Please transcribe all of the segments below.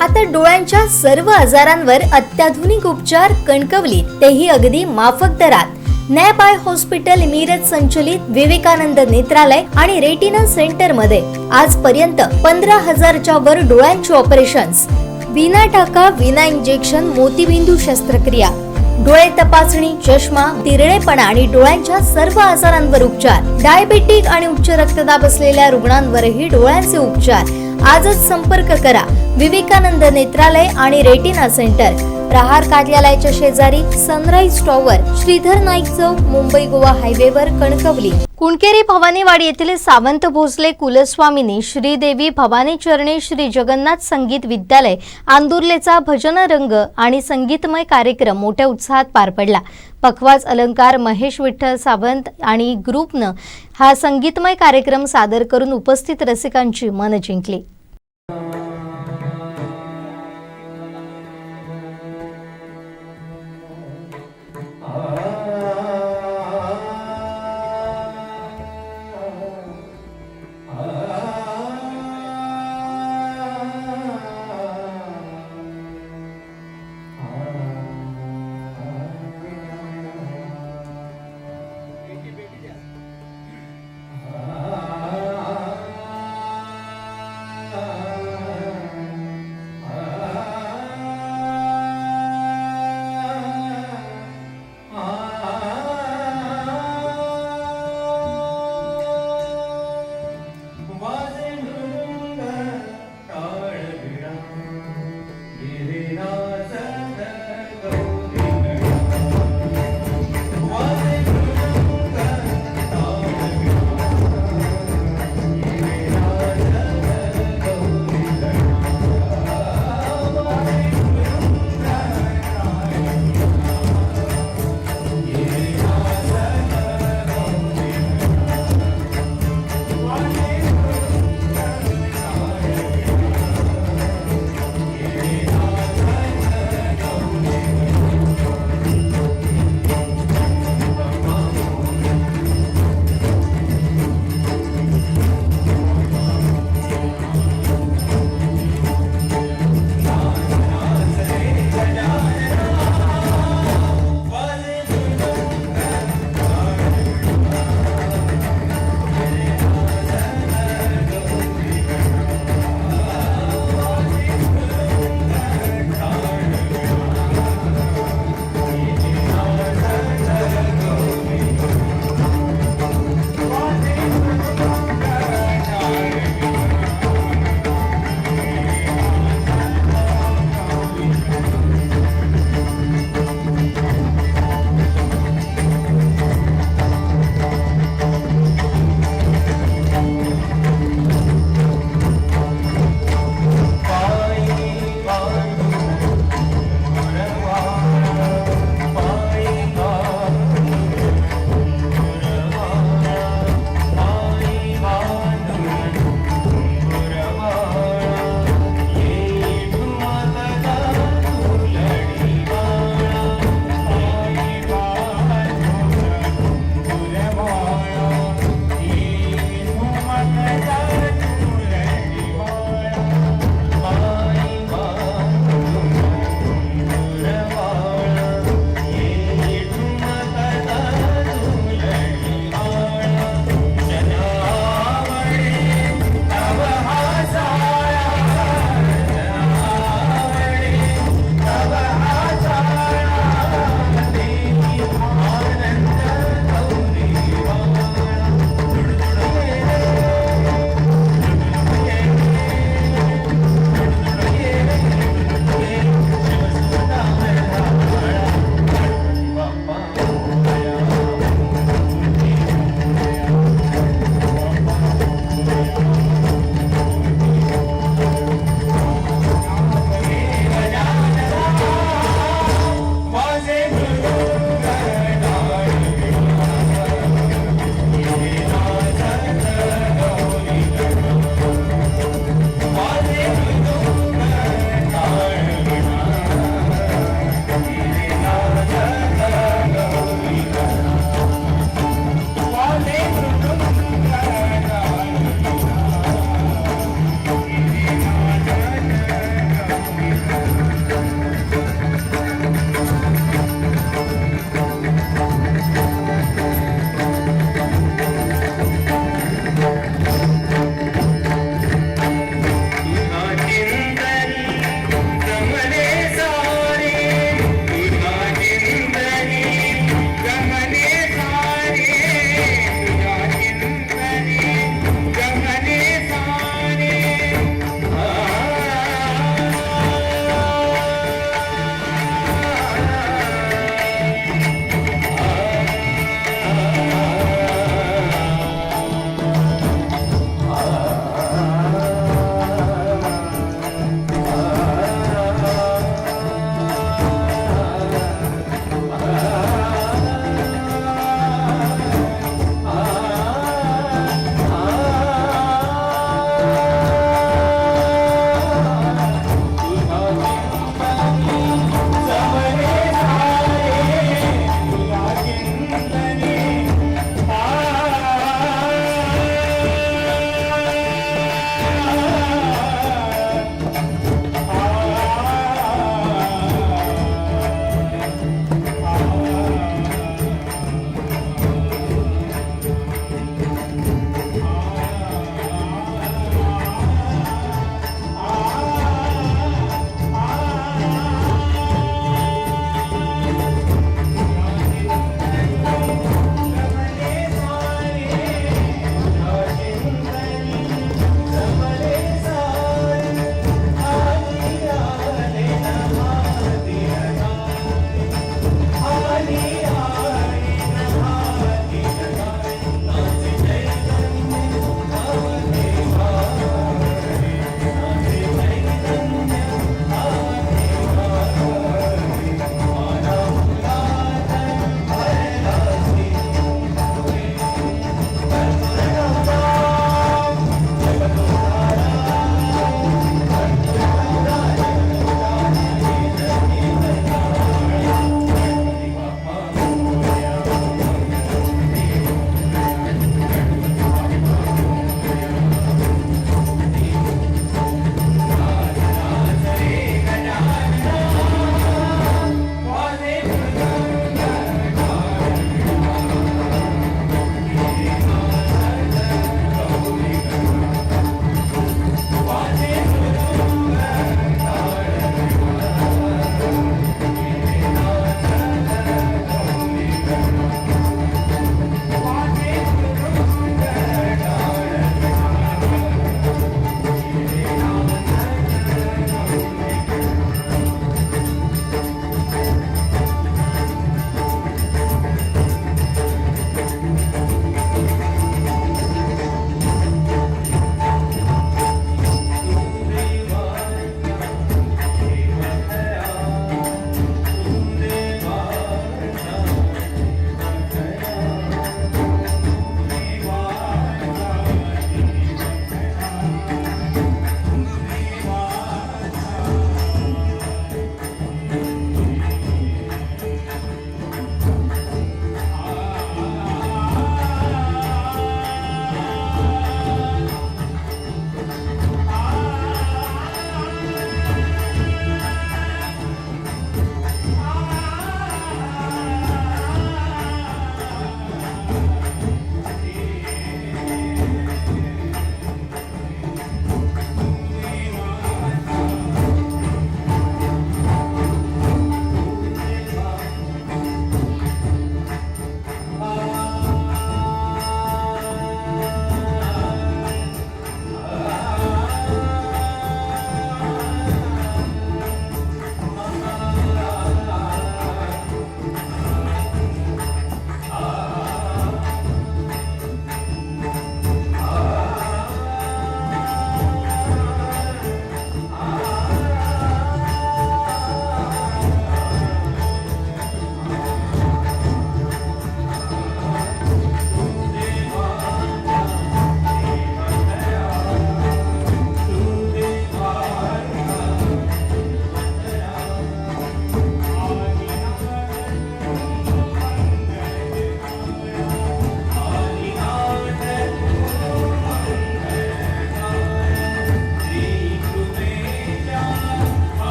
आता डोळ्यांच्या सर्व आजारांवर अत्याधुनिक उपचार कणकवलीत, तेही अगदी माफक दरात. नॅप आय हॉस्पिटल मिरज संचलित विवेकानंद नेत्रालय आणि रेटिना सेंटर मध्ये आजपर्यंत 15,000च्या वर डोळ्यांची ऑपरेशन्स, विना टाका विना इंजेक्शन मोतीबिंदू शस्त्रक्रिया, डोळे तपासणी, चष्मा, तिरळेपणा आणि डोळ्यांच्या सर्व आजारांवर उपचार, डायबेटिक आणि उच्च रक्तदाब असलेल्या रुग्णांवरही डोळ्यांचे उपचार. आजच संपर्क करा विवेकानंद नेत्रालय आणि रेटिना सेंटर, प्रहार कार्यालयाच्या शेजारी, सनराइज टॉवर, श्रीधर नाईक चौक, मुंबई गोवा हायवेवर, कणकवली. कुणकेरी भवानीवाडी येथील सावंत भोसले कुलस्वामिनी श्रीदेवी भवानी चरणी श्री जगन्नाथ संगीत विद्यालय आंदुर्लेचा भजन रंग आणि संगीतमय कार्यक्रम मोठ्या उत्साहात पार पडला. पखवाज अलंकार महेश विठ्ठल सावंत आणि ग्रुपनं हा संगीतमय कार्यक्रम सादर करून उपस्थित रसिकांची मन जिंकली.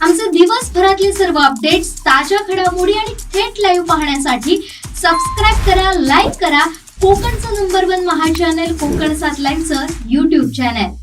आमचे दिवसभरातले सर्व अपडेट्स, ताज्या घडामोडी आणि थेट लाईव्ह पाहण्यासाठी सबस्क्राईब करा, लाईक करा कोकणचं नंबर 1 महा चॅनल कोकण 7 लाईव्हचं YouTube चॅनल.